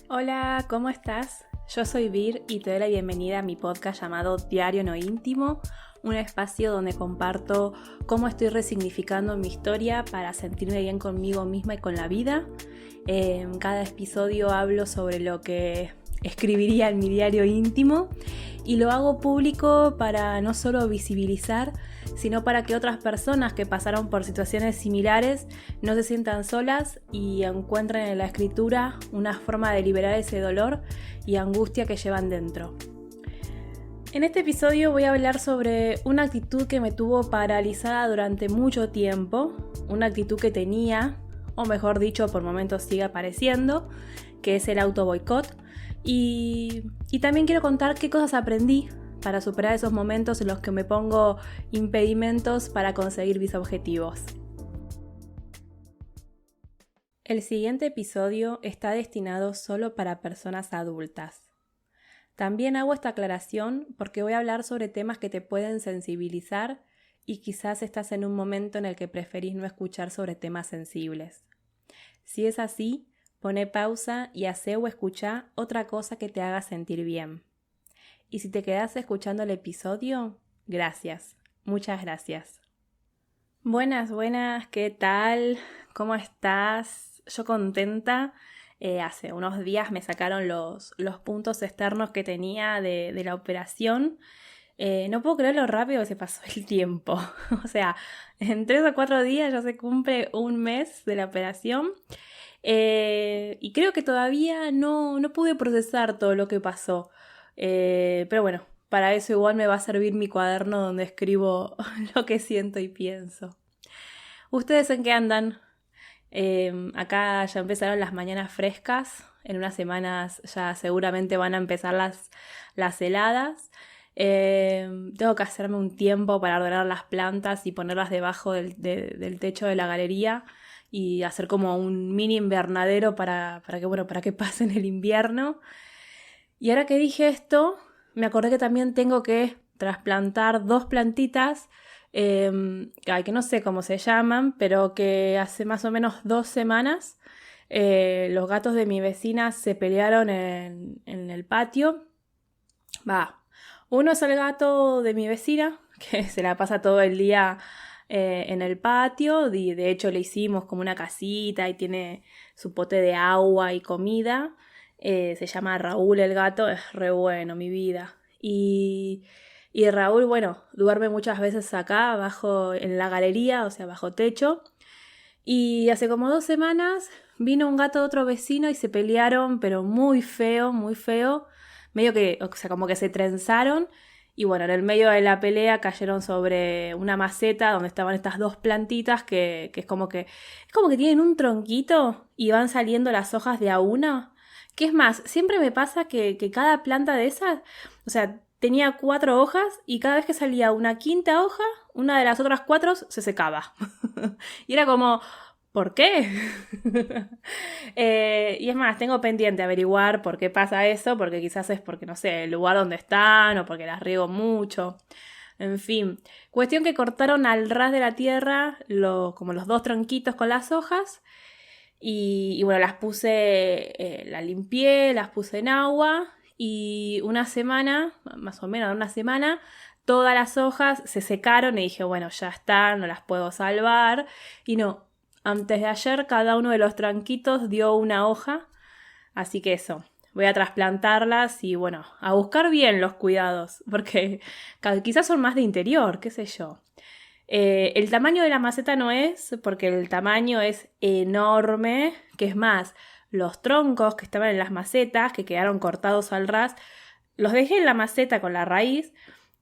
Hola, ¿cómo estás? Yo soy Vir y te doy la bienvenida a mi podcast llamado Diario No Íntimo, un espacio donde comparto cómo estoy resignificando mi historia para sentirme bien conmigo misma y con la vida. En cada episodio hablo sobre lo que escribiría en mi diario íntimo y lo hago público para no solo visibilizar, sino para que otras personas que pasaron por situaciones similares no se sientan solas y encuentren en la escritura una forma de liberar ese dolor y angustia que llevan dentro. En este episodio voy a hablar sobre una actitud que me tuvo paralizada durante mucho tiempo, una actitud que tenía, o mejor dicho, por momentos sigue apareciendo, que es el auto-boicot. Y también quiero contar qué cosas aprendí para superar esos momentos en los que me pongo impedimentos para conseguir mis objetivos. El siguiente episodio está destinado solo para personas adultas. También hago esta aclaración porque voy a hablar sobre temas que te pueden sensibilizar y quizás estás en un momento en el que preferís no escuchar sobre temas sensibles. Si es así, poné pausa y hacé o escuchá otra cosa que te haga sentir bien. Y si te quedás escuchando el episodio, gracias, muchas gracias. Buenas, ¿qué tal? ¿Cómo estás? Yo contenta. Hace unos días me sacaron los puntos externos que tenía de la operación. No puedo creer lo rápido que se pasó el tiempo. O sea, en 3 o 4 días ya se cumple un mes de la operación. Y creo que todavía no pude procesar todo lo que pasó. Pero bueno, para eso igual me va a servir mi cuaderno donde escribo lo que siento y pienso. ¿Ustedes en qué andan? Acá ya empezaron las mañanas frescas. En unas semanas ya seguramente van a empezar las heladas. Tengo que hacerme un tiempo para ordenar las plantas y ponerlas debajo del techo de la galería y hacer como un mini invernadero para que pasen el invierno. Y ahora que dije esto, me acordé que también tengo que trasplantar 2 plantitas que no sé cómo se llaman, pero que hace más o menos 2 semanas los gatos de mi vecina se pelearon en el patio. Uno es el gato de mi vecina, que se la pasa todo el día en el patio, y de hecho le hicimos como una casita y tiene su pote de agua y comida. Se llama Raúl el gato, es re bueno, mi vida. Y Raúl, bueno, duerme muchas veces acá, abajo en la galería, o sea, bajo techo. Y hace como 2 semanas vino un gato de otro vecino y se pelearon, pero muy feo, muy feo. Medio que, o sea, como que se trenzaron. Y bueno, en el medio de la pelea cayeron sobre una maceta donde estaban estas 2 plantitas que es como que tienen un tronquito y van saliendo las hojas de a una. Que es más, siempre me pasa que cada planta de esas, o sea, tenía 4 hojas y cada vez que salía una quinta hoja, una de las otras 4 se secaba. Y era como, ¿por qué? Y es más, tengo pendiente averiguar por qué pasa eso, porque quizás es porque, no sé, el lugar donde están o porque las riego mucho. En fin, cuestión que cortaron al ras de la tierra como los 2 tronquitos con las hojas y bueno, las puse, las limpié, las puse en agua y una semana, más o menos una semana, todas las hojas se secaron y dije, bueno, ya está, no las puedo salvar. Y no, antes de ayer cada uno de los tronquitos dio una hoja, así que eso, voy a trasplantarlas y bueno, a buscar bien los cuidados, porque quizás son más de interior, qué sé yo. El tamaño de la maceta no es, porque el tamaño es enorme, que es más, los troncos que estaban en las macetas, que quedaron cortados al ras, los dejé en la maceta con la raíz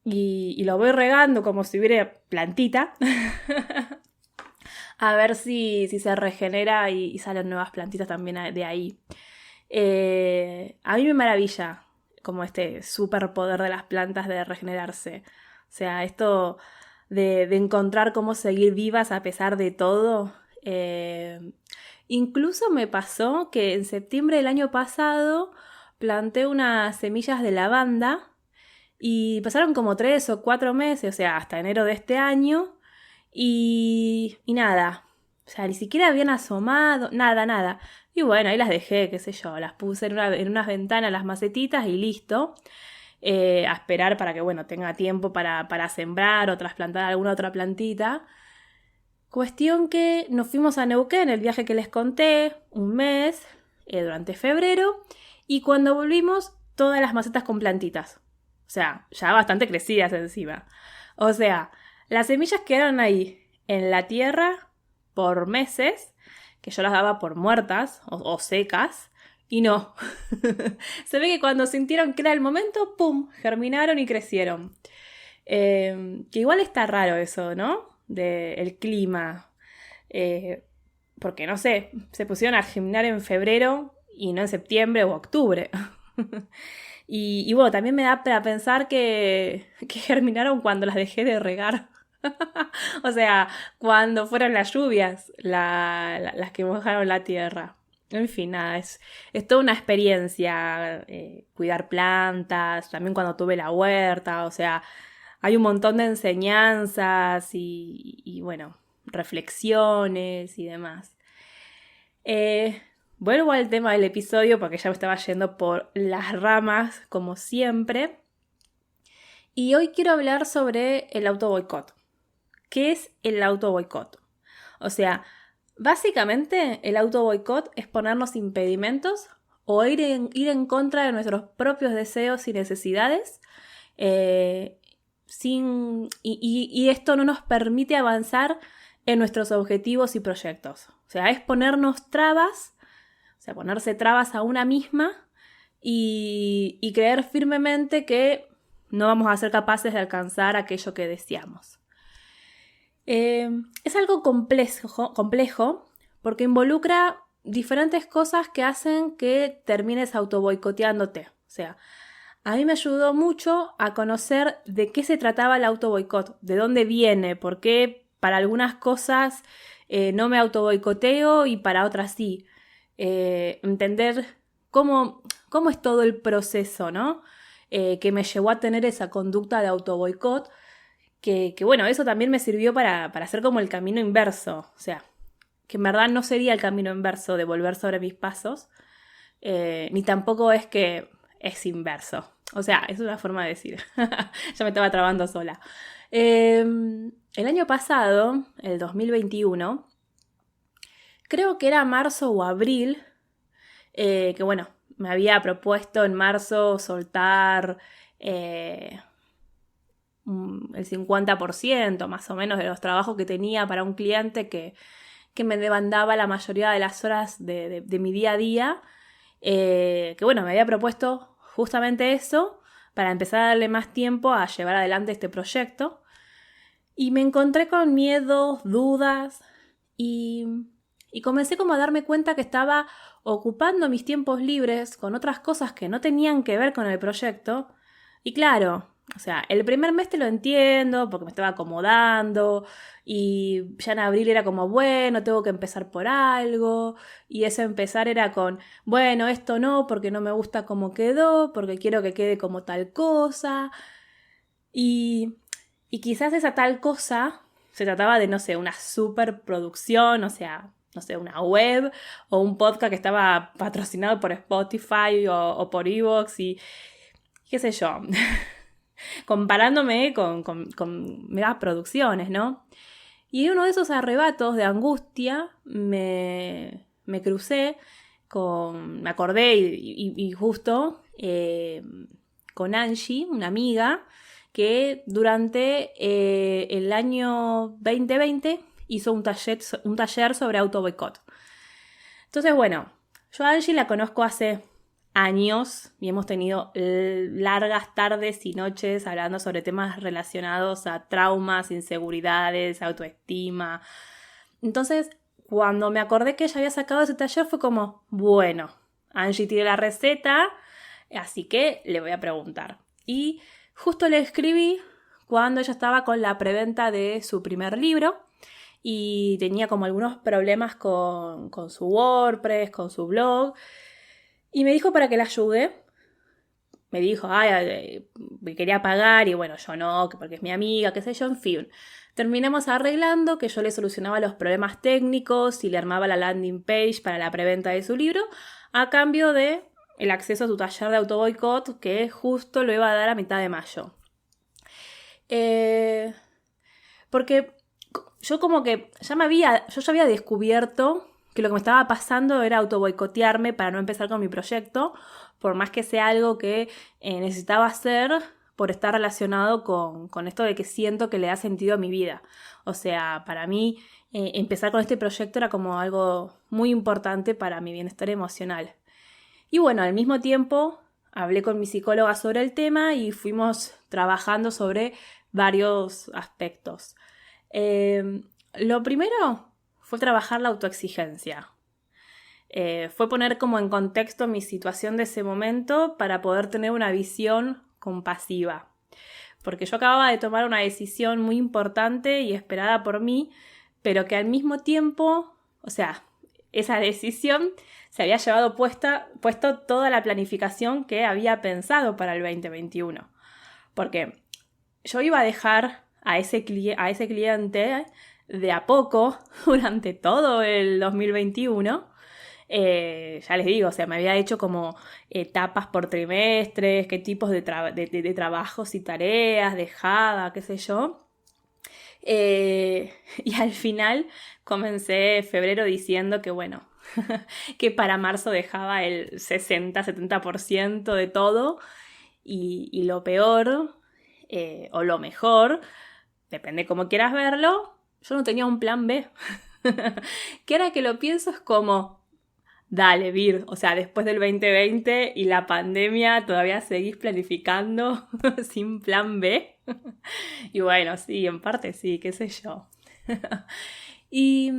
y lo voy regando como si hubiera plantita, a ver si se regenera y salen nuevas plantitas también de ahí. A mí me maravilla como este superpoder de las plantas de regenerarse. O sea, esto de encontrar cómo seguir vivas a pesar de todo. Incluso me pasó que en septiembre del año pasado planté unas semillas de lavanda y pasaron como 3 o 4 meses, o sea, hasta enero de este año. Y nada, O sea, ni siquiera habían asomado, nada. Y bueno, ahí las dejé, qué sé yo, las puse en unas ventanas las macetitas y listo. A esperar para que, bueno, tenga tiempo para sembrar o trasplantar alguna otra plantita. Cuestión que nos fuimos a Neuquén, el viaje que les conté, un mes, durante febrero, y cuando volvimos, todas las macetas con plantitas. O sea, ya bastante crecidas encima. O sea, las semillas quedaron ahí, en la tierra, por meses, que yo las daba por muertas o secas, y no. Se ve que cuando sintieron que era el momento, ¡pum!, germinaron y crecieron. Que igual está raro eso, ¿no? Del clima. Porque no sé, se pusieron a germinar en febrero y no en septiembre o octubre. y bueno, también me da para pensar que germinaron cuando las dejé de regar. O sea, cuando fueron las lluvias las que mojaron la tierra. En fin, nada, es toda una experiencia cuidar plantas, también cuando tuve la huerta, o sea, hay un montón de enseñanzas y bueno, reflexiones y demás. Vuelvo al tema del episodio porque ya me estaba yendo por las ramas, como siempre. Y hoy quiero hablar sobre el autoboicot. ¿Qué es el autoboicot? O sea, básicamente el autoboicot es ponernos impedimentos o ir en contra de nuestros propios deseos y necesidades y esto no nos permite avanzar en nuestros objetivos y proyectos. O sea, es ponernos trabas, o sea, ponerse trabas a una misma y creer firmemente que no vamos a ser capaces de alcanzar aquello que deseamos. Es algo complejo porque involucra diferentes cosas que hacen que termines autoboicoteándote. O sea, a mí me ayudó mucho a conocer de qué se trataba el autoboicot, de dónde viene, por qué para algunas cosas no me autoboicoteo y para otras sí. Entender cómo es todo el proceso, ¿no? Que me llevó a tener esa conducta de autoboicot. Que bueno, eso también me sirvió para hacer como el camino inverso. O sea, que en verdad no sería el camino inverso de volver sobre mis pasos, ni tampoco es que es inverso. O sea, es una forma de decir. Ya me estaba trabando sola. El año pasado, el 2021, creo que era marzo o abril, que bueno, me había propuesto en marzo soltar el 50% más o menos de los trabajos que tenía para un cliente que me demandaba la mayoría de las horas de mi día a día. Que bueno, me había propuesto justamente eso para empezar a darle más tiempo a llevar adelante este proyecto. Y me encontré con miedos, dudas y comencé como a darme cuenta que estaba ocupando mis tiempos libres con otras cosas que no tenían que ver con el proyecto. Y claro, o sea, el primer mes te lo entiendo porque me estaba acomodando y ya en abril era como, bueno, tengo que empezar por algo y ese empezar era con, bueno, esto no porque no me gusta cómo quedó, porque quiero que quede como tal cosa y quizás esa tal cosa se trataba de, no sé, una superproducción, o sea, no sé, una web o un podcast que estaba patrocinado por Spotify o por Evox y qué sé yo, comparándome con megas producciones, ¿no? Y en uno de esos arrebatos de angustia me crucé me acordé y justo con Angie, una amiga, que durante el año 2020 hizo un taller sobre autoboicot. Entonces, bueno, yo a Angie la conozco hace años y hemos tenido largas tardes y noches hablando sobre temas relacionados a traumas, inseguridades, autoestima. Entonces, cuando me acordé que ella había sacado ese taller fue como, bueno, Angie tiene la receta, así que le voy a preguntar. Y justo le escribí cuando ella estaba con la preventa de su primer libro y tenía como algunos problemas con su WordPress, con su blog. Y me dijo para que la ayude. me dijo, me quería pagar y bueno, yo no, que porque es mi amiga, qué sé yo, en fin. Terminamos arreglando que yo le solucionaba los problemas técnicos y le armaba la landing page para la preventa de su libro a cambio de el acceso a su taller de autoboicot que justo lo iba a dar a mitad de mayo. Porque yo como que yo ya había descubierto que lo que me estaba pasando era autoboicotearme para no empezar con mi proyecto, por más que sea algo que necesitaba hacer por estar relacionado con esto de que siento que le da sentido a mi vida. O sea, para mí empezar con este proyecto era como algo muy importante para mi bienestar emocional. Y bueno, al mismo tiempo hablé con mi psicóloga sobre el tema y fuimos trabajando sobre varios aspectos. Lo primero fue trabajar la autoexigencia. Fue poner como en contexto mi situación de ese momento para poder tener una visión compasiva. Porque yo acababa de tomar una decisión muy importante y esperada por mí, pero que al mismo tiempo, o sea, esa decisión se había llevado puesto toda la planificación que había pensado para el 2021. Porque yo iba a dejar a ese cliente de a poco durante todo el 2021. Ya les digo, o sea, me había hecho como etapas por trimestres, qué tipos de trabajos y tareas dejaba, qué sé yo. Y al final comencé febrero diciendo que bueno, que para marzo dejaba el 60-70% de todo y lo peor o lo mejor, depende cómo quieras verlo, yo no tenía un plan B. Que ahora que lo pienso es como, dale, Vir, o sea, después del 2020 y la pandemia todavía seguís planificando sin plan B. Y bueno, sí, en parte sí, qué sé yo. Y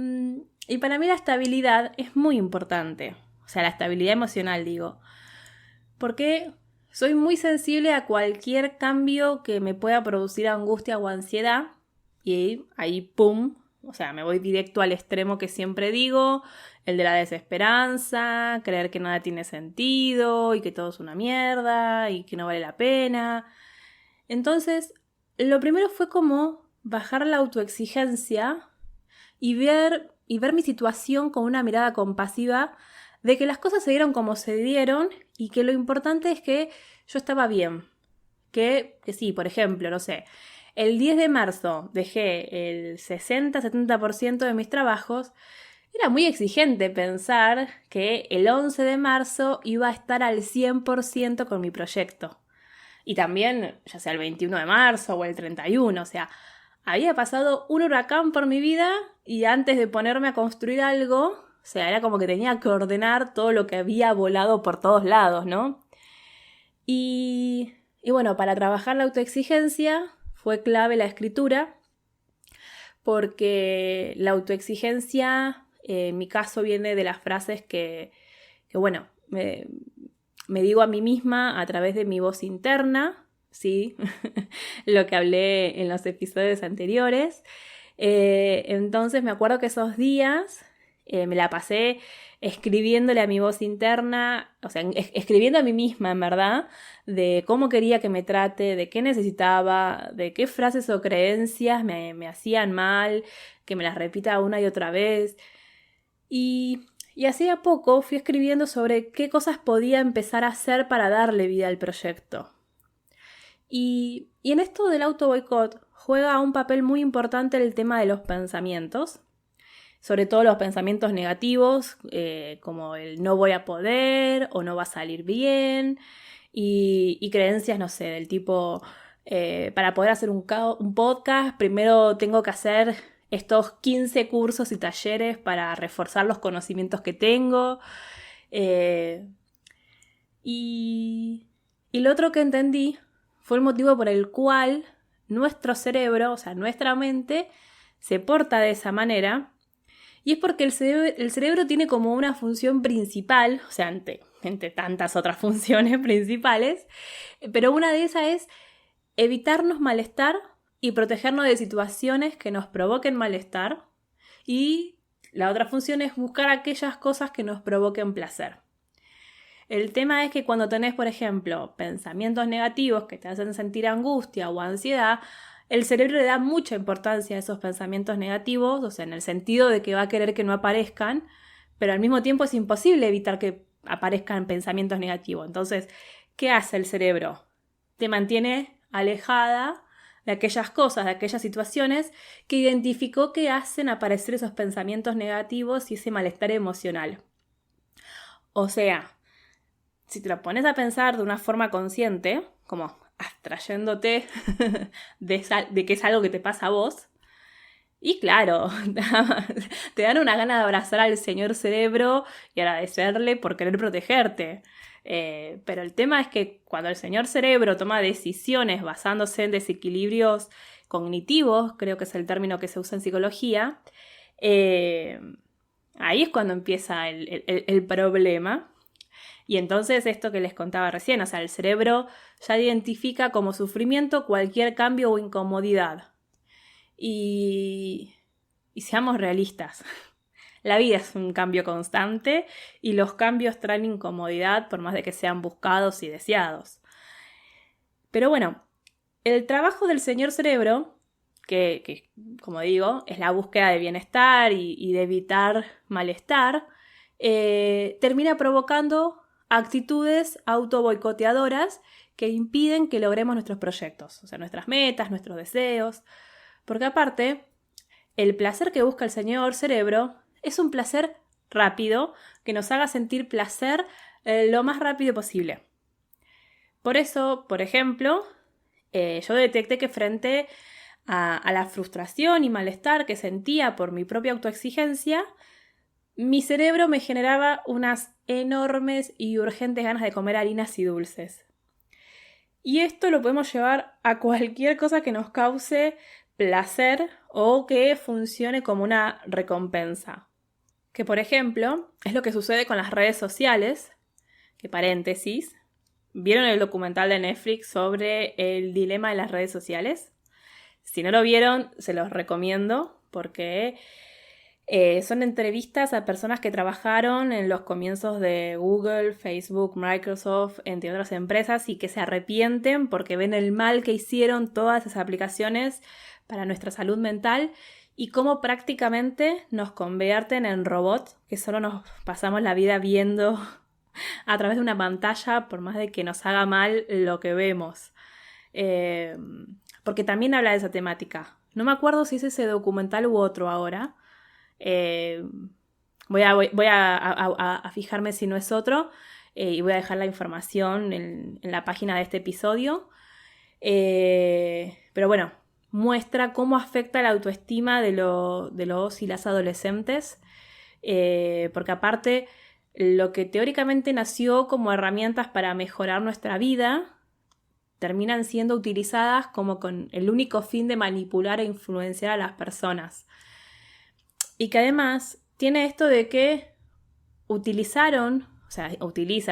para mí la estabilidad es muy importante. O sea, la estabilidad emocional, digo. Porque soy muy sensible a cualquier cambio que me pueda producir angustia o ansiedad. Y ahí, ¡pum! O sea, me voy directo al extremo que siempre digo, el de la desesperanza, creer que nada tiene sentido y que todo es una mierda y que no vale la pena. Entonces, lo primero fue como bajar la autoexigencia y ver mi situación con una mirada compasiva de que las cosas se dieron como se dieron y que lo importante es que yo estaba bien. Que sí, por ejemplo, no sé, el 10 de marzo dejé el 60-70% de mis trabajos. Era muy exigente pensar que el 11 de marzo iba a estar al 100% con mi proyecto. Y también, ya sea el 21 de marzo o el 31, o sea, había pasado un huracán por mi vida y antes de ponerme a construir algo, o sea, era como que tenía que ordenar todo lo que había volado por todos lados, ¿no? Y bueno, para trabajar la autoexigencia fue clave la escritura, porque la autoexigencia, en mi caso, viene de las frases que bueno, me digo a mí misma a través de mi voz interna, ¿sí? Lo que hablé en los episodios anteriores. Entonces me acuerdo que esos días me la pasé escribiéndole a mi voz interna, o sea, escribiendo a mí misma, en verdad, de cómo quería que me trate, de qué necesitaba, de qué frases o creencias me hacían mal, que me las repita una y otra vez. Y así a poco fui escribiendo sobre qué cosas podía empezar a hacer para darle vida al proyecto. Y en esto del autoboicot juega un papel muy importante el tema de los pensamientos, sobre todo los pensamientos negativos, como el no voy a poder o no va a salir bien, y creencias, no sé, del tipo, para poder hacer un podcast, primero tengo que hacer estos 15 cursos y talleres para reforzar los conocimientos que tengo. Y lo otro que entendí fue el motivo por el cual nuestro cerebro, o sea, nuestra mente, se porta de esa manera. Y es porque el cerebro tiene como una función principal, o sea, entre tantas otras funciones principales, pero una de esas es evitarnos malestar y protegernos de situaciones que nos provoquen malestar. Y la otra función es buscar aquellas cosas que nos provoquen placer. El tema es que cuando tenés, por ejemplo, pensamientos negativos que te hacen sentir angustia o ansiedad, el cerebro le da mucha importancia a esos pensamientos negativos, o sea, en el sentido de que va a querer que no aparezcan, pero al mismo tiempo es imposible evitar que aparezcan pensamientos negativos. Entonces, ¿qué hace el cerebro? Te mantiene alejada de aquellas cosas, de aquellas situaciones que identificó que hacen aparecer esos pensamientos negativos y ese malestar emocional. O sea, si te lo pones a pensar de una forma consciente, como abstrayéndote de que es algo que te pasa a vos, y claro, te dan una gana de abrazar al señor cerebro y agradecerle por querer protegerte. Pero el tema es que cuando el señor cerebro toma decisiones basándose en desequilibrios cognitivos, creo que es el término que se usa en psicología, ahí es cuando empieza el problema. Y entonces esto que les contaba recién, o sea, el cerebro ya identifica como sufrimiento cualquier cambio o incomodidad. Y seamos realistas. La vida es un cambio constante y los cambios traen incomodidad por más de que sean buscados y deseados. Pero bueno, el trabajo del señor cerebro, que como digo, es la búsqueda de bienestar y de evitar malestar, termina provocando actitudes autoboicoteadoras que impiden que logremos nuestros proyectos, o sea, nuestras metas, nuestros deseos. Porque aparte, el placer que busca el señor cerebro es un placer rápido, que nos haga sentir placer lo más rápido posible. Por eso, por ejemplo, yo detecté que frente a la frustración y malestar que sentía por mi propia autoexigencia, mi cerebro me generaba unas enormes y urgentes ganas de comer harinas y dulces. Y esto lo podemos llevar a cualquier cosa que nos cause placer o que funcione como una recompensa. Que por ejemplo, es lo que sucede con las redes sociales, que paréntesis, ¿vieron el documental de Netflix sobre el dilema de las redes sociales? Si no lo vieron, se los recomiendo porque son entrevistas a personas que trabajaron en los comienzos de Google, Facebook, Microsoft, entre otras empresas y que se arrepienten porque ven el mal que hicieron todas esas aplicaciones para nuestra salud mental y cómo prácticamente nos convierten en robots que solo nos pasamos la vida viendo a través de una pantalla por más de que nos haga mal lo que vemos. Porque también habla de esa temática. No me acuerdo si es ese documental u otro ahora. Voy a fijarme si no es otro y voy a dejar la información en la página de este episodio. Pero bueno, muestra cómo afecta la autoestima de los y las adolescentes, porque aparte lo que teóricamente nació como herramientas para mejorar nuestra vida terminan siendo utilizadas como con el único fin de manipular e influenciar a las personas. Y que además tiene esto de que utilizan,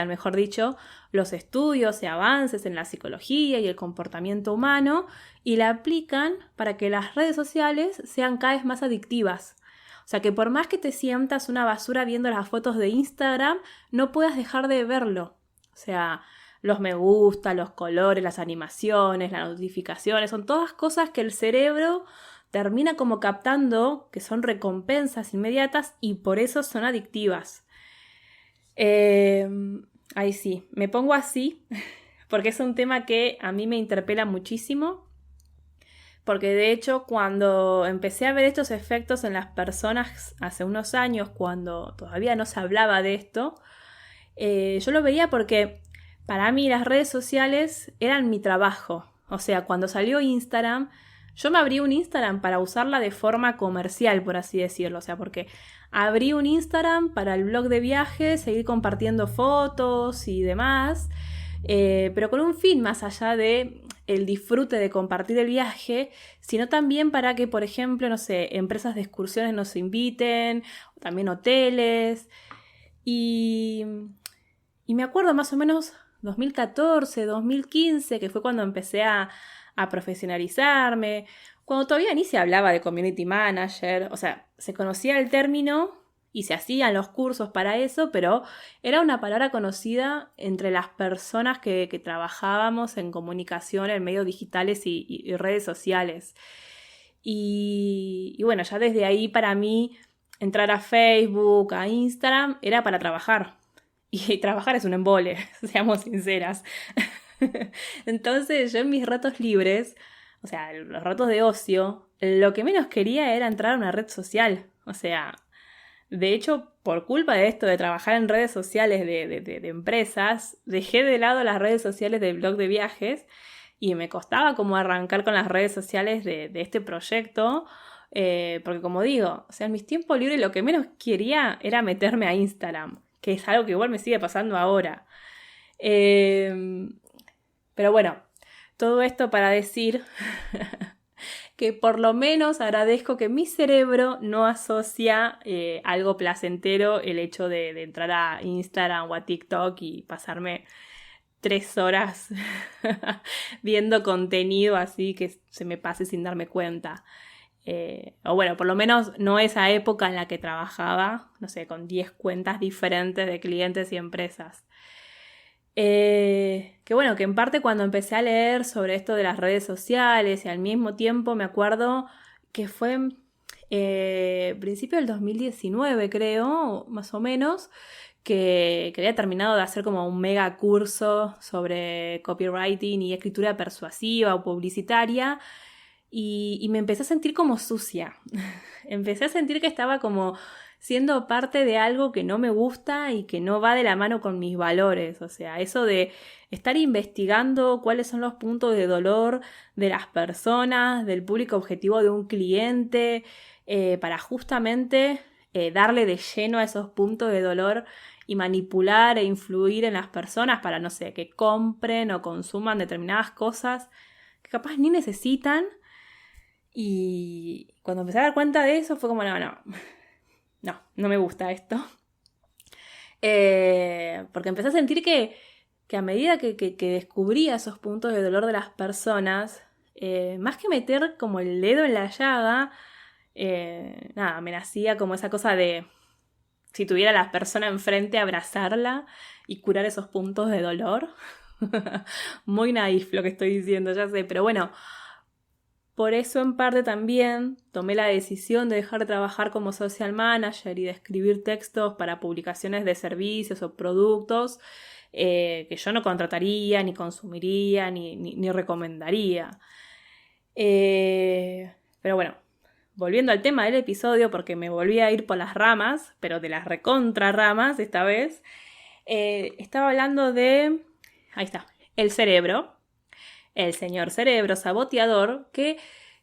mejor dicho, los estudios y avances en la psicología y el comportamiento humano y la aplican para que las redes sociales sean cada vez más adictivas. O sea, que por más que te sientas una basura viendo las fotos de Instagram, no puedas dejar de verlo. O sea, los me gusta, los colores, las animaciones, las notificaciones, son todas cosas que el cerebro termina como captando que son recompensas inmediatas y por eso son adictivas. Ahí sí, me pongo así porque es un tema que a mí me interpela muchísimo. Porque de hecho cuando empecé a ver estos efectos en las personas hace unos años, cuando todavía no se hablaba de esto, yo lo veía porque para mí las redes sociales eran mi trabajo. O sea, cuando salió Instagram, yo me abrí un Instagram para usarla de forma comercial, por así decirlo. O sea, porque abrí un Instagram para el blog de viajes, seguir compartiendo fotos y demás, pero con un fin más allá de el disfrute de compartir el viaje, sino también para que, por ejemplo, no sé, empresas de excursiones nos inviten, también hoteles. Y me acuerdo más o menos 2014, 2015, que fue cuando empecé a profesionalizarme, cuando todavía ni se hablaba de community manager, o sea, se conocía el término y se hacían los cursos para eso, pero era una palabra conocida entre las personas que trabajábamos en comunicación en medios digitales y redes sociales. Y bueno, ya desde ahí para mí entrar a Facebook, a Instagram, era para trabajar. Y trabajar es un embole, seamos sinceras. Entonces yo en mis ratos libres, o sea, los ratos de ocio, lo que menos quería era entrar a una red social. O sea, de hecho, por culpa de esto de trabajar en redes sociales de empresas, dejé de lado las redes sociales del blog de viajes y me costaba como arrancar con las redes sociales de este proyecto, porque como digo, o sea, en mis tiempos libres lo que menos quería era meterme a Instagram, que es algo que igual me sigue pasando ahora. Pero bueno, todo esto para decir que por lo menos agradezco que mi cerebro no asocia algo placentero el hecho de entrar a Instagram o a TikTok y pasarme 3 horas viendo contenido así que se me pase sin darme cuenta. O bueno, por lo menos no esa época en la que trabajaba, no sé, con 10 cuentas diferentes de clientes y empresas. Que bueno, que en parte cuando empecé a leer sobre esto de las redes sociales y al mismo tiempo me acuerdo que fue principio del 2019 creo, más o menos, que había terminado de hacer como un mega curso sobre copywriting y escritura persuasiva o publicitaria y me empecé a sentir como sucia. Empecé a sentir que estaba como siendo parte de algo que no me gusta y que no va de la mano con mis valores. O sea, eso de estar investigando cuáles son los puntos de dolor de las personas, del público objetivo de un cliente, para justamente darle de lleno a esos puntos de dolor y manipular e influir en las personas para, no sé, que compren o consuman determinadas cosas que capaz ni necesitan. Y cuando empecé a dar cuenta de eso fue como, no me gusta esto. Porque empecé a sentir que a medida que descubría esos puntos de dolor de las personas, más que meter como el dedo en la llaga, me nacía como esa cosa de, si tuviera a la persona enfrente, abrazarla y curar esos puntos de dolor. Muy naif lo que estoy diciendo, ya sé, pero bueno, por eso en parte también tomé la decisión de dejar de trabajar como social manager y de escribir textos para publicaciones de servicios o productos que yo no contrataría, ni consumiría, ni recomendaría. Pero bueno, volviendo al tema del episodio, porque me volví a ir por las ramas, pero de las recontra ramas esta vez, estaba hablando de, ahí está, el cerebro. El señor cerebro saboteador, que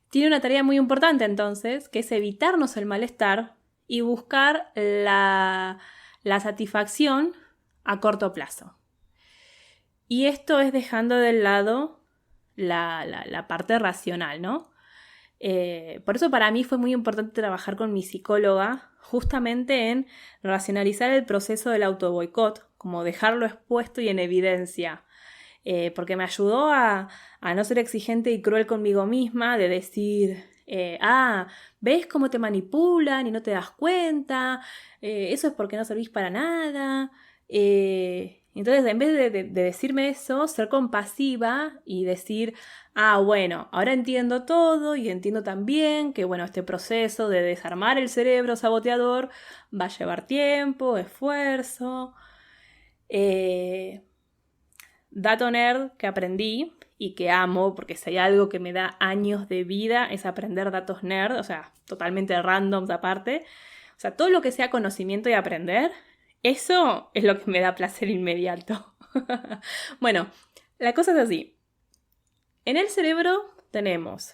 tiene una tarea muy importante entonces, que es evitarnos el malestar y buscar la satisfacción a corto plazo. Y esto es dejando de lado la parte racional, ¿no? Por eso para mí fue muy importante trabajar con mi psicóloga justamente en racionalizar el proceso del autoboicot, como dejarlo expuesto y en evidencia. Porque me ayudó a no ser exigente y cruel conmigo misma, de decir, ¿ves cómo te manipulan y no te das cuenta? Eso es porque no servís para nada. Entonces, en vez de decirme eso, ser compasiva y decir, bueno, ahora entiendo todo y entiendo también que, bueno, este proceso de desarmar el cerebro saboteador va a llevar tiempo, esfuerzo. Dato nerd que aprendí y que amo, porque si hay algo que me da años de vida es aprender datos nerd, o sea, totalmente randoms aparte. O sea, todo lo que sea conocimiento y aprender, eso es lo que me da placer inmediato. Bueno, la cosa es así. En el cerebro tenemos,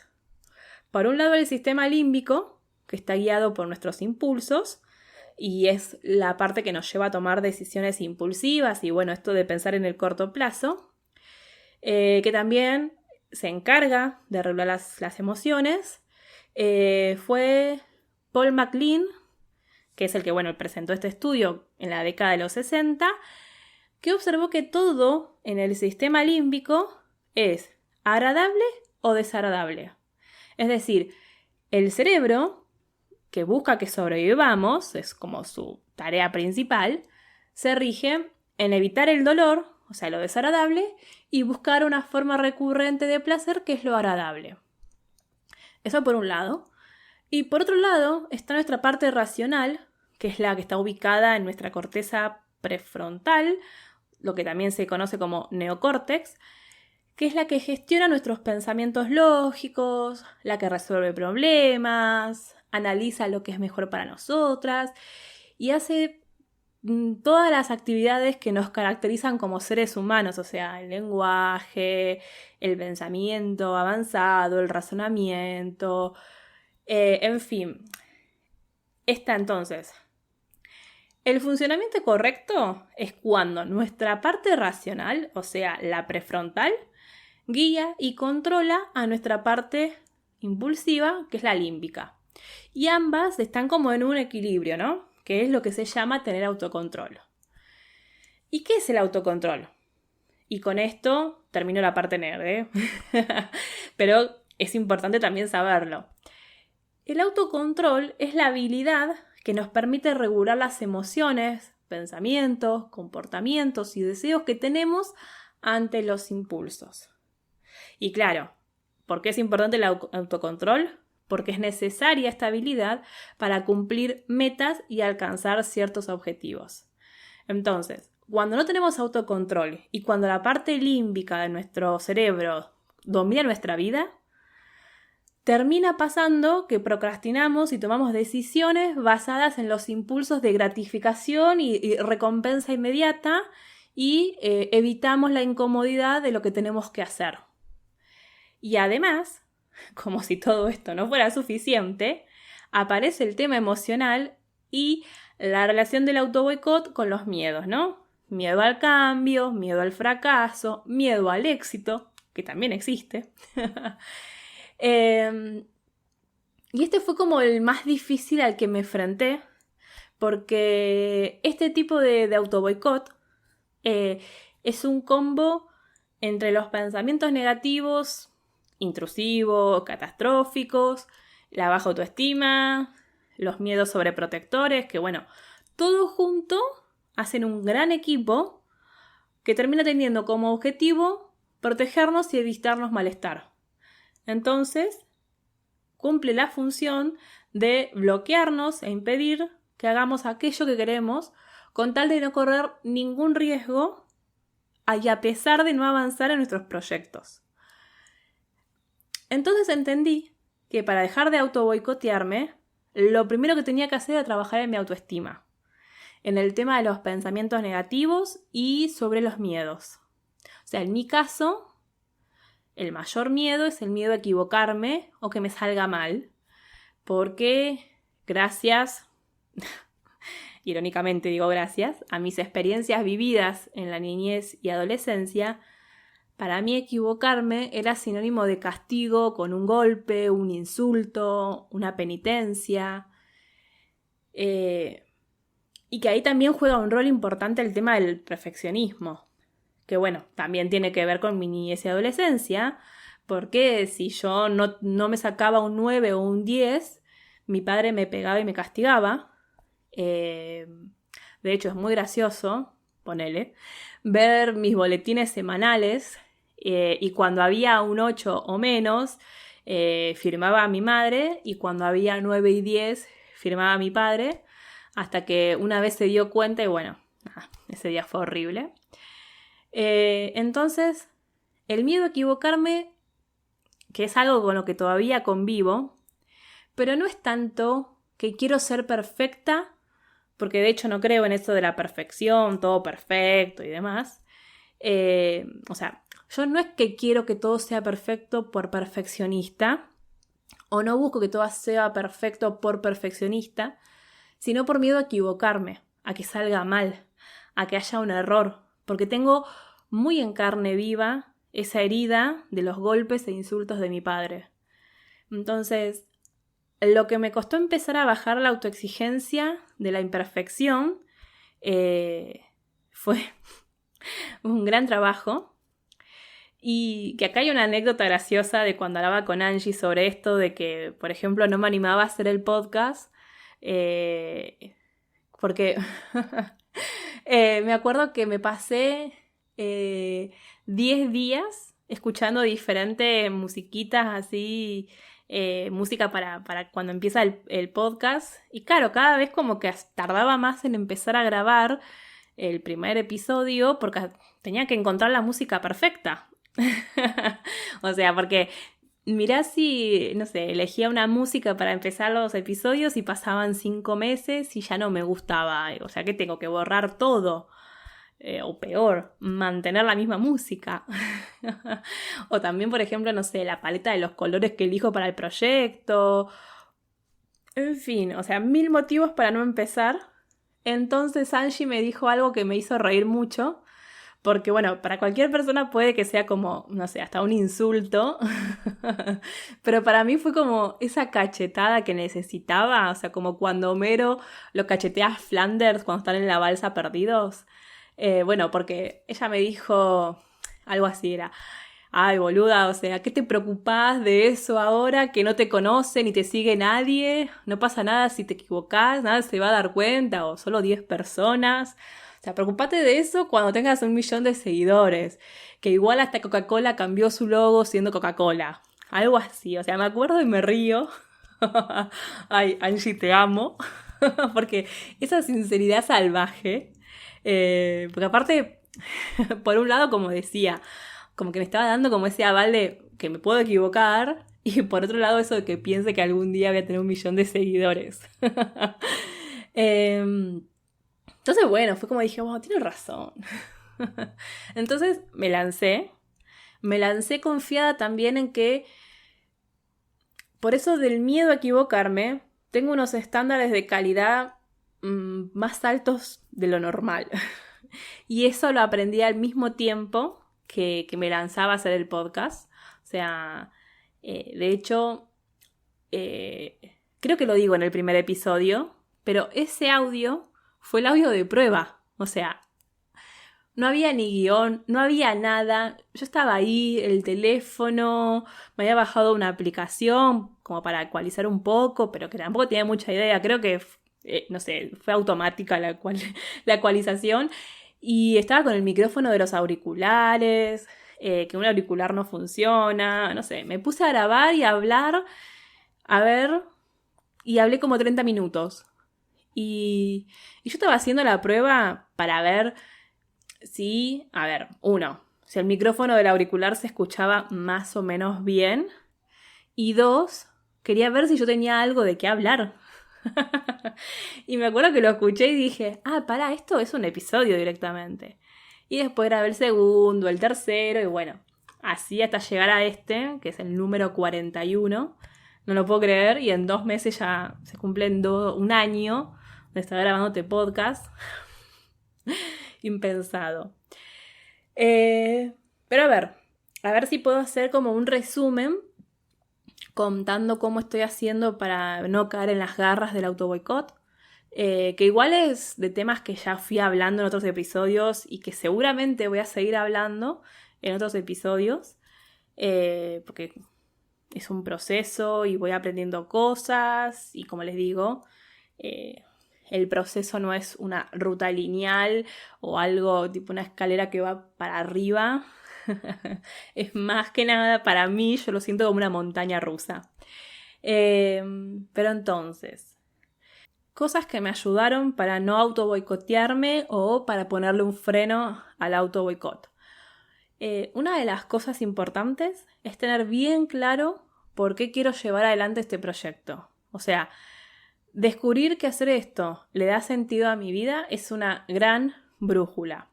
por un lado, el sistema límbico, que está guiado por nuestros impulsos, y es la parte que nos lleva a tomar decisiones impulsivas y bueno, esto de pensar en el corto plazo, que también se encarga de regular las emociones. Fue Paul MacLean, que es el que presentó este estudio en la década de los 60, que observó que todo en el sistema límbico es agradable o desagradable. Es decir, el cerebro que busca que sobrevivamos, es como su tarea principal, se rige en evitar el dolor, o sea, lo desagradable, y buscar una forma recurrente de placer que es lo agradable. Eso por un lado. Y por otro lado está nuestra parte racional, que es la que está ubicada en nuestra corteza prefrontal, lo que también se conoce como neocórtex, que es la que gestiona nuestros pensamientos lógicos, la que resuelve problemas, analiza lo que es mejor para nosotras y hace todas las actividades que nos caracterizan como seres humanos, o sea, el lenguaje, el pensamiento avanzado, el razonamiento, en fin. Está entonces. El funcionamiento correcto es cuando nuestra parte racional, o sea, la prefrontal, guía y controla a nuestra parte impulsiva, que es la límbica. Y ambas están como en un equilibrio, ¿no? Que es lo que se llama tener autocontrol. ¿Y qué es el autocontrol? Y con esto termino la parte nerd, ¿eh? Pero es importante también saberlo. El autocontrol es la habilidad que nos permite regular las emociones, pensamientos, comportamientos y deseos que tenemos ante los impulsos. Y claro, ¿por qué es importante el autocontrol? Porque es necesaria esta habilidad para cumplir metas y alcanzar ciertos objetivos. Entonces, cuando no tenemos autocontrol y cuando la parte límbica de nuestro cerebro domina nuestra vida, termina pasando que procrastinamos y tomamos decisiones basadas en los impulsos de gratificación y recompensa inmediata y evitamos la incomodidad de lo que tenemos que hacer. Y además, como si todo esto no fuera suficiente, aparece el tema emocional y la relación del autoboicot con los miedos, ¿no? Miedo al cambio, miedo al fracaso, miedo al éxito, que también existe. Y este fue como el más difícil al que me enfrenté, porque este tipo de autoboicot es un combo entre los pensamientos negativos, intrusivos, catastróficos, la baja autoestima, los miedos sobreprotectores, que bueno, todo junto hacen un gran equipo que termina teniendo como objetivo protegernos y evitarnos malestar. Entonces, cumple la función de bloquearnos e impedir que hagamos aquello que queremos con tal de no correr ningún riesgo y a pesar de no avanzar en nuestros proyectos. Entonces entendí que para dejar de autoboicotearme, lo primero que tenía que hacer era trabajar en mi autoestima, en el tema de los pensamientos negativos y sobre los miedos. O sea, en mi caso, el mayor miedo es el miedo a equivocarme o que me salga mal, porque gracias, irónicamente digo gracias, a mis experiencias vividas en la niñez y adolescencia, para mí equivocarme era sinónimo de castigo con un golpe, un insulto, una penitencia. Y que ahí también juega un rol importante el tema del perfeccionismo. Que bueno, también tiene que ver con mi niñez y adolescencia. Porque si yo no me sacaba un 9 o un 10, mi padre me pegaba y me castigaba. De hecho, es muy gracioso, ponele, ver mis boletines semanales. Y cuando había un 8 o menos, firmaba a mi madre, y cuando había 9 y 10, firmaba a mi padre, hasta que una vez se dio cuenta y bueno, ese día fue horrible. Entonces, el miedo a equivocarme, que es algo con lo que todavía convivo, pero no es tanto que quiero ser perfecta, porque de hecho no creo en eso de la perfección, todo perfecto y demás. O sea, yo no es que quiero que todo sea perfecto por perfeccionista, o no busco que todo sea perfecto por perfeccionista, sino por miedo a equivocarme, a que salga mal, a que haya un error, porque tengo muy en carne viva esa herida de los golpes e insultos de mi padre. Entonces, lo que me costó empezar a bajar la autoexigencia de la imperfección fue un gran trabajo. Y que acá hay una anécdota graciosa de cuando hablaba con Angie sobre esto, de que, por ejemplo, no me animaba a hacer el podcast Porque me acuerdo que me pasé 10 días escuchando diferentes musiquitas así, música para cuando empieza el podcast. Y claro, cada vez como que tardaba más en empezar a grabar el primer episodio porque tenía que encontrar la música perfecta. O sea, porque mirá si, no sé, elegía una música para empezar los episodios y pasaban 5 meses y ya no me gustaba. O sea que tengo que borrar todo. O peor, mantener la misma música. O también, por ejemplo, no sé, la paleta de los colores que elijo para el proyecto. En fin, o sea, 1000 motivos para no empezar. Entonces Angie me dijo algo que me hizo reír mucho. Porque bueno, para cualquier persona puede que sea como, no sé, hasta un insulto. Pero para mí fue como esa cachetada que necesitaba. O sea, como cuando Homero lo cachetea a Flanders cuando están en la balsa perdidos. Bueno, porque ella me dijo algo así, era, ay, boluda, o sea, ¿qué te preocupás de eso ahora que no te conoce ni te sigue nadie? No pasa nada si te equivocás, nada se va a dar cuenta, o solo 10 personas. O sea, preocupate de eso cuando tengas 1 millón de seguidores. Que igual hasta Coca-Cola cambió su logo siendo Coca-Cola. Algo así, o sea, me acuerdo y me río. Ay, Angie, te amo. Porque esa sinceridad salvaje. Porque aparte, por un lado, como decía, como que me estaba dando como ese aval de que me puedo equivocar. Y por otro lado, eso de que piense que algún día voy a tener 1 millón de seguidores. Entonces, bueno, fue como dije, wow, tiene razón. Entonces me lancé. Me lancé confiada también en que, por eso del miedo a equivocarme, tengo unos estándares de calidad más altos de lo normal. Y eso lo aprendí al mismo tiempo que me lanzaba a hacer el podcast. O sea, de hecho, creo que lo digo en el primer episodio, pero ese audio fue el audio de prueba. O sea, no había ni guión, no había nada. Yo estaba ahí, el teléfono, me había bajado una aplicación como para ecualizar un poco, pero que tampoco tenía mucha idea. Creo que, no sé, fue automática la ecualización. Y estaba con el micrófono de los auriculares, que un auricular no funciona, no sé. Me puse a grabar y a hablar, a ver, y hablé como 30 minutos. Y yo estaba haciendo la prueba para ver si, a ver, si el micrófono del auricular se escuchaba más o menos bien. Y 2, quería ver si yo tenía algo de qué hablar. Y me acuerdo que lo escuché y dije, pará, esto es un episodio directamente. Y después grabé el segundo, el tercero, y bueno, así hasta llegar a este, que es el número 41. No lo puedo creer, y en 2 meses ya se cumplen 1 año de estar grabándote podcast. Impensado. Pero a ver si puedo hacer como un resumen contando cómo estoy haciendo para no caer en las garras del autoboicot. Que igual es de temas que ya fui hablando en otros episodios y que seguramente voy a seguir hablando en otros episodios. Porque es un proceso y voy aprendiendo cosas y como les digo, el proceso no es una ruta lineal o algo tipo una escalera que va para arriba. Es más que nada para mí, yo lo siento como una montaña rusa. Pero entonces, cosas que me ayudaron para no auto boicotearme o para ponerle un freno al auto boicot. Una de las cosas importantes es tener bien claro por qué quiero llevar adelante este proyecto. O sea, descubrir que hacer esto le da sentido a mi vida es una gran brújula.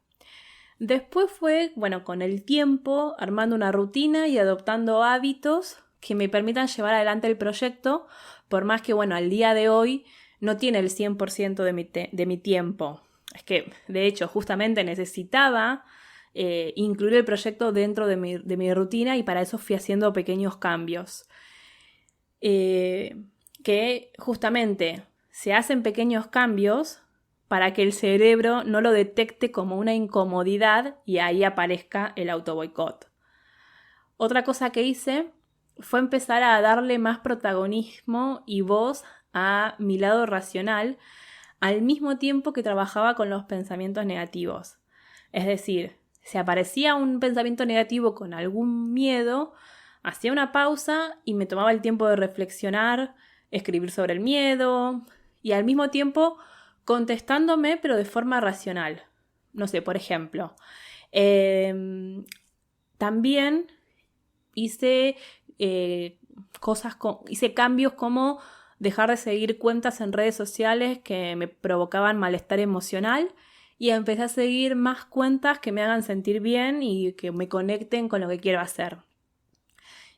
Después fue, con el tiempo, armando una rutina y adoptando hábitos que me permitan llevar adelante el proyecto, por más que, al día de hoy no tiene el 100% de mi tiempo. Es que, de hecho, justamente necesitaba incluir el proyecto dentro de mi rutina y para eso fui haciendo pequeños cambios. Que justamente se hacen pequeños cambios para que el cerebro no lo detecte como una incomodidad y ahí aparezca el autoboicot. Otra cosa que hice fue empezar a darle más protagonismo y voz a mi lado racional al mismo tiempo que trabajaba con los pensamientos negativos. Es decir, si aparecía un pensamiento negativo con algún miedo, hacía una pausa y me tomaba el tiempo de reflexionar, escribir sobre el miedo y al mismo tiempo contestándome pero de forma racional. No sé, por ejemplo, también hice hice cambios como dejar de seguir cuentas en redes sociales que me provocaban malestar emocional y empecé a seguir más cuentas que me hagan sentir bien y que me conecten con lo que quiero hacer.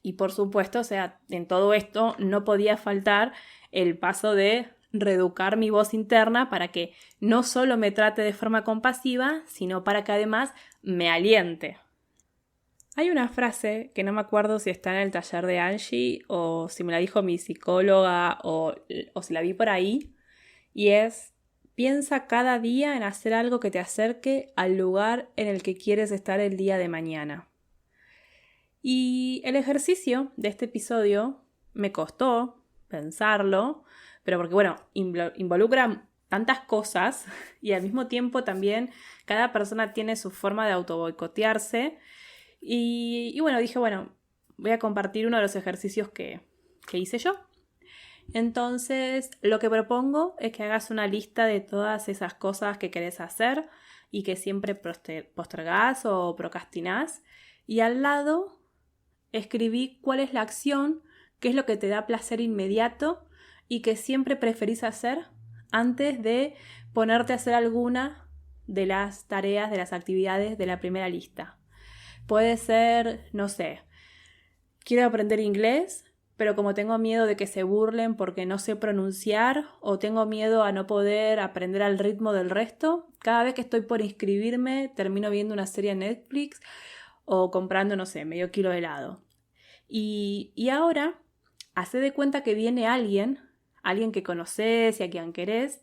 Y por supuesto, en todo esto no podía faltar el paso de reeducar mi voz interna para que no solo me trate de forma compasiva, sino para que además me aliente. Hay una frase que no me acuerdo si está en el taller de Angie o si me la dijo mi psicóloga o si la vi por ahí, y es: piensa cada día en hacer algo que te acerque al lugar en el que quieres estar el día de mañana. Y el ejercicio de este episodio me costó pensarlo, pero porque involucra tantas cosas y al mismo tiempo también cada persona tiene su forma de autoboicotearse. Y dije, voy a compartir uno de los ejercicios que hice yo. Entonces, lo que propongo es que hagas una lista de todas esas cosas que querés hacer y que siempre postergás o procrastinás. Y al lado escribí cuál es la acción, qué es lo que te da placer inmediato y que siempre preferís hacer antes de ponerte a hacer alguna de las tareas, de las actividades de la primera lista. Puede ser, no sé, quiero aprender inglés, pero como tengo miedo de que se burlen porque no sé pronunciar o tengo miedo a no poder aprender al ritmo del resto, cada vez que estoy por inscribirme termino viendo una serie en Netflix o comprando, no sé, medio kilo de helado. Y ahora, hacé de cuenta que viene alguien que conoces y a quien querés,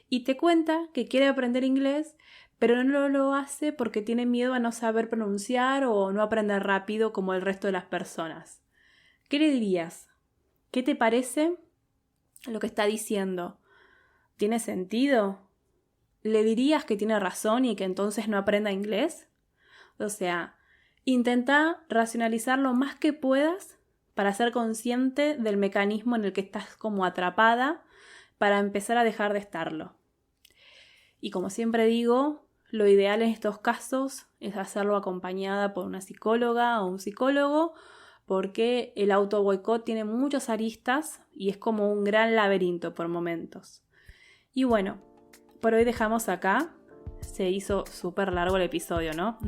y te cuenta que quiere aprender inglés, pero no lo hace porque tiene miedo a no saber pronunciar o no aprender rápido como el resto de las personas. ¿Qué le dirías? ¿Qué te parece lo que está diciendo? ¿Tiene sentido? ¿Le dirías que tiene razón y que entonces no aprenda inglés? O sea, intenta racionalizar lo más que puedas para ser consciente del mecanismo en el que estás como atrapada para empezar a dejar de estarlo. Y como siempre digo, lo ideal en estos casos es hacerlo acompañada por una psicóloga o un psicólogo, porque el autoboicot tiene muchas aristas y es como un gran laberinto por momentos. Y por hoy dejamos acá. Se hizo súper largo el episodio, ¿no?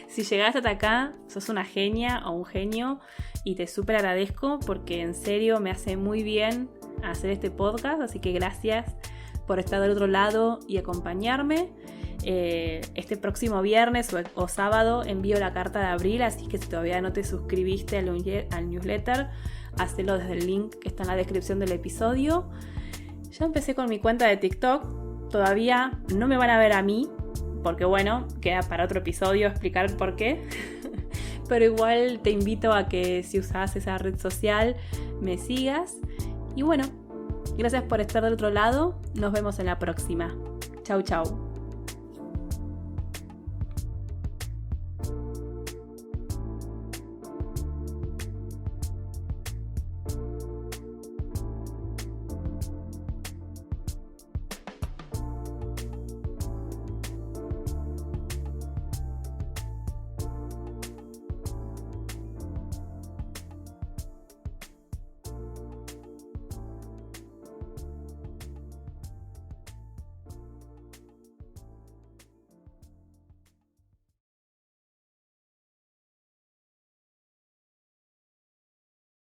Si llegaste hasta acá, sos una genia o un genio y te súper agradezco porque en serio me hace muy bien hacer este podcast, así que gracias por estar del otro lado y acompañarme. Este próximo viernes o sábado envío la carta de abril, así que si todavía no te suscribiste al newsletter, hacelo desde el link que está en la descripción del episodio. Ya empecé con mi cuenta de TikTok, todavía no me van a ver a mí, porque queda para otro episodio explicar por qué. Pero igual te invito a que si usas esa red social me sigas. Y gracias por estar del otro lado, nos vemos en la próxima. Chau, chau.